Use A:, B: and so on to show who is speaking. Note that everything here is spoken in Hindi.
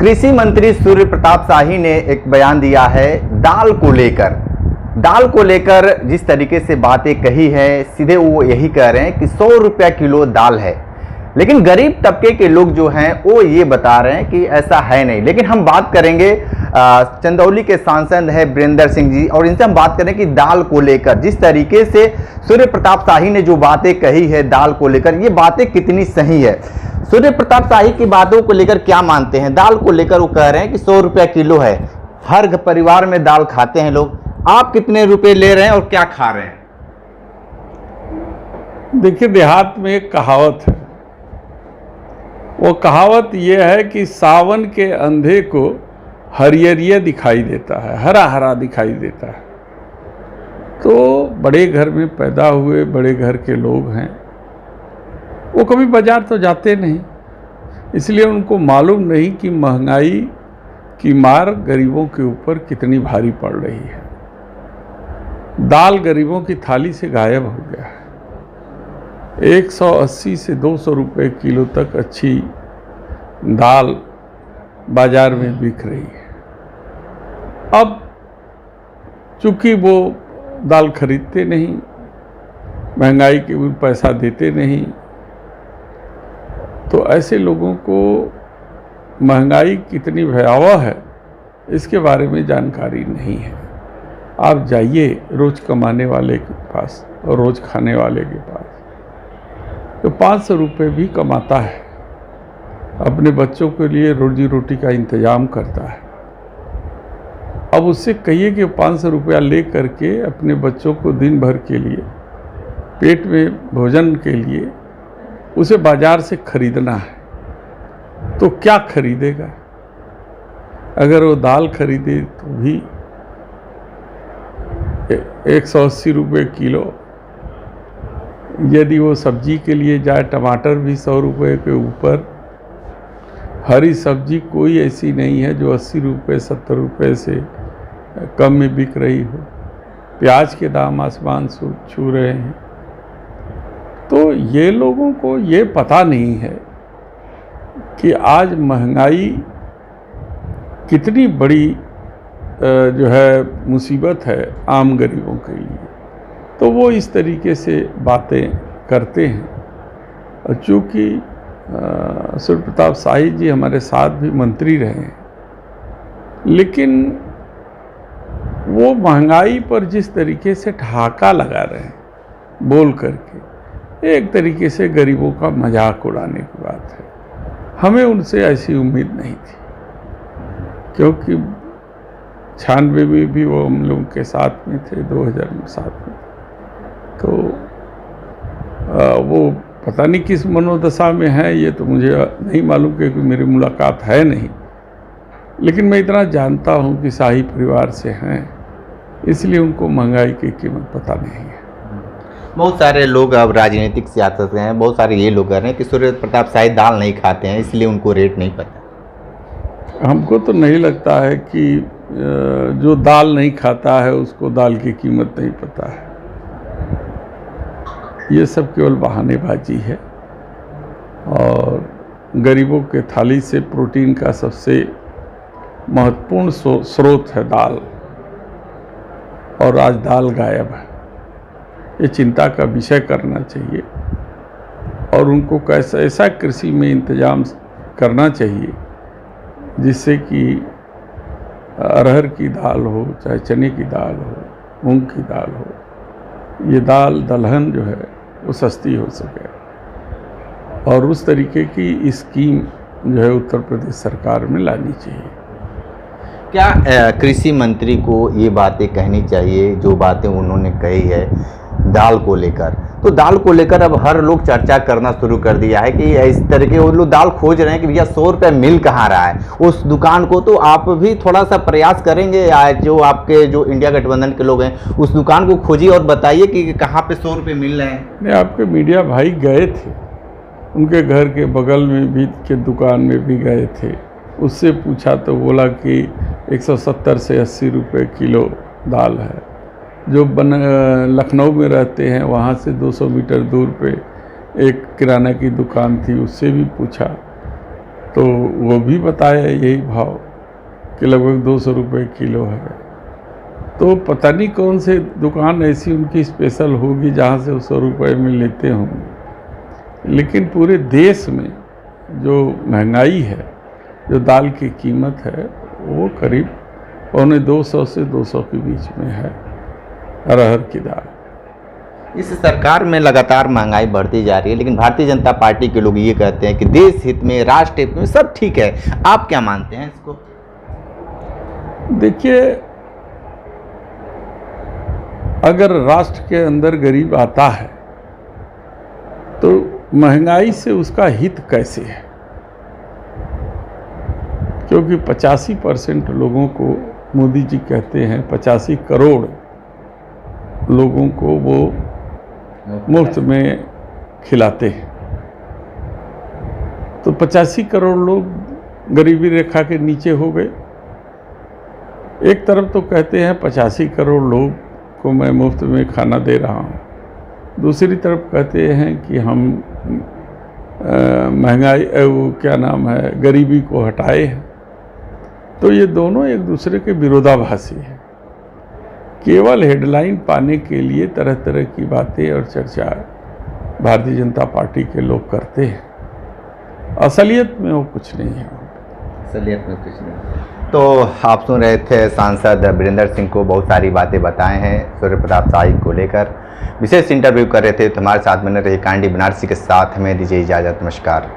A: कृषि मंत्री सूर्य प्रताप शाही ने एक बयान दिया है दाल को लेकर जिस तरीके से बातें कही है, सीधे वो यही कह रहे हैं कि 100 रुपया किलो दाल है। लेकिन गरीब तबके के लोग जो हैं वो ये बता रहे हैं कि ऐसा है नहीं। लेकिन हम बात करेंगे चंदौली के सांसद है वीरेंद्र सिंह जी, और इनसे हम बात करें कि दाल को लेकर जिस तरीके से सूर्य प्रताप शाही ने जो बातें कही है दाल को लेकर, ये बातें कितनी सही है। सूर्य प्रताप शाही की बातों को लेकर क्या मानते हैं? दाल को लेकर वो कह रहे हैं कि 100 रुपया किलो है, हर परिवार में दाल खाते हैं लोग। आप कितने रुपए ले रहे हैं और क्या खा रहे हैं?
B: देखिए, देहात में एक कहावत है, वो कहावत ये है कि सावन के अंधे को हरियरिया दिखाई देता है, हरा हरा दिखाई देता है। तो बड़े घर में पैदा हुए बड़े घर के लोग हैं, वो कभी बाजार तो जाते नहीं, इसलिए उनको मालूम नहीं कि महंगाई की मार गरीबों के ऊपर कितनी भारी पड़ रही है। दाल गरीबों की थाली से गायब हो गया है। 180 से 200 रुपए किलो तक अच्छी दाल बाजार में बिक रही है। अब चूंकि वो दाल खरीदते नहीं, महंगाई के ऊपर पैसा देते नहीं, तो ऐसे लोगों को महंगाई कितनी भयावह है इसके बारे में जानकारी नहीं है। आप जाइए रोज कमाने वाले के पास और रोज खाने वाले के पास, तो 500 रुपये भी कमाता है, अपने बच्चों के लिए रोजी रोटी का इंतजाम करता है। अब उससे कहिए कि 500 रुपया ले करके अपने बच्चों को दिन भर के लिए पेट में भोजन के लिए उसे बाजार से खरीदना है, तो क्या खरीदेगा? अगर वो दाल खरीदे तो भी 180 रुपये किलो। यदि वो सब्जी के लिए जाए, टमाटर भी 100 रुपये के ऊपर। हरी सब्जी कोई ऐसी नहीं है जो 80 रुपये 70 रुपये से कम में बिक रही हो। प्याज के दाम आसमान छू रहे हैं। तो ये लोगों को ये पता नहीं है कि आज महंगाई कितनी बड़ी जो है मुसीबत है आम गरीबों के लिए। तो वो इस तरीके से बातें करते हैं। और चूँकि सूर्य प्रताप शाही जी हमारे साथ भी मंत्री रहे हैं, लेकिन वो महंगाई पर जिस तरीके से ठहाका लगा रहे हैं बोल करके, एक तरीके से गरीबों का मजाक उड़ाने की बात है। हमें उनसे ऐसी उम्मीद नहीं थी, क्योंकि 96 में भी वो हम लोगों के साथ में थे, 2007 में। तो वो पता नहीं किस मनोदशा में है, ये तो मुझे नहीं मालूम, क्योंकि मेरी मुलाकात है नहीं। लेकिन मैं इतना जानता हूँ कि शाही परिवार से हैं, इसलिए उनको महंगाई की कीमत पता नहीं है।
A: बहुत सारे लोग अब राजनीतिक सियासत में हैं, बहुत सारे ये लोग कह रहे हैं कि सूर्य प्रताप शाही दाल नहीं खाते हैं, इसलिए उनको रेट नहीं पता।
B: हमको तो नहीं लगता है कि जो दाल नहीं खाता है उसको दाल की कीमत नहीं पता है। ये सब केवल बहानेबाजी है। और गरीबों के थाली से प्रोटीन का सबसे महत्वपूर्ण स्रोत है दाल, और आज दाल गायब है। ये चिंता का विषय करना चाहिए, और उनको कैसा ऐसा कृषि में इंतजाम करना चाहिए जिससे कि अरहर की दाल हो, चाहे चने की दाल हो, मूंग की दाल हो, ये दाल दलहन जो है वो सस्ती हो सके। और उस तरीके की स्कीम जो है उत्तर प्रदेश सरकार में लानी चाहिए।
A: क्या कृषि मंत्री को ये बातें कहनी चाहिए जो बातें उन्होंने कही है दाल को लेकर? तो दाल को लेकर अब हर लोग चर्चा करना शुरू कर दिया है कि इस तरह के वो लोग दाल खोज रहे हैं कि भैया 100 रुपये मिल कहाँ रहा है उस दुकान को। तो आप भी थोड़ा सा प्रयास करेंगे, जो आपके जो इंडिया गठबंधन के लोग हैं उस दुकान को खोजिए और बताइए कि कहाँ पे 100 रुपये मिल रहे हैं।
B: नहीं, आपके मीडिया भाई गए थे, उनके घर के बगल में भी के दुकान में भी गए थे, उससे पूछा तो बोला कि 170 से 80 रुपये किलो दाल है। जो लखनऊ में रहते हैं वहाँ से 200 मीटर दूर पे एक किराना की दुकान थी, उससे भी पूछा तो वो भी बताया यही भाव कि लगभग 200 रुपये किलो है। तो पता नहीं कौन से दुकान ऐसी उनकी स्पेशल होगी जहाँ से वो 100 रुपये में लेते होंगे, लेकिन पूरे देश में जो महंगाई है, जो दाल की कीमत है, वो करीब 250 से 200 के बीच में है अरहर की दाल।
A: इस सरकार में लगातार महंगाई बढ़ती जा रही है, लेकिन भारतीय जनता पार्टी के लोग ये कहते हैं कि देश हित में, राष्ट्र हित में सब ठीक है। आप क्या मानते हैं इसको?
B: देखिए, अगर राष्ट्र के अंदर गरीब आता है तो महंगाई से उसका हित कैसे है? क्योंकि 85% लोगों को मोदी जी कहते हैं 85 करोड़ लोगों को वो मुफ्त में खिलाते हैं। तो 85 करोड़ लोग गरीबी रेखा के नीचे हो गए। एक तरफ तो कहते हैं 85 करोड़ लोग को मैं मुफ्त में खाना दे रहा हूँ, दूसरी तरफ कहते हैं कि हम महंगाई वो क्या नाम है गरीबी को हटाए हैं। तो ये दोनों एक दूसरे के विरोधाभासी हैं। केवल हेडलाइन पाने के लिए तरह तरह की बातें और चर्चा भारतीय जनता पार्टी के लोग करते हैं, असलियत में वो कुछ नहीं है।
A: असलियत में कुछ नहीं। तो आप सुन रहे थे सांसद वीरेंद्र सिंह को बहुत सारी बातें बताए हैं सूर्य प्रताप शाही को लेकर, विशेष इंटरव्यू कर रहे थे। तो हमारे साथ बने रही कांडी बनारसी के साथ, हमें दीजिए इजाज़त। नमस्कार।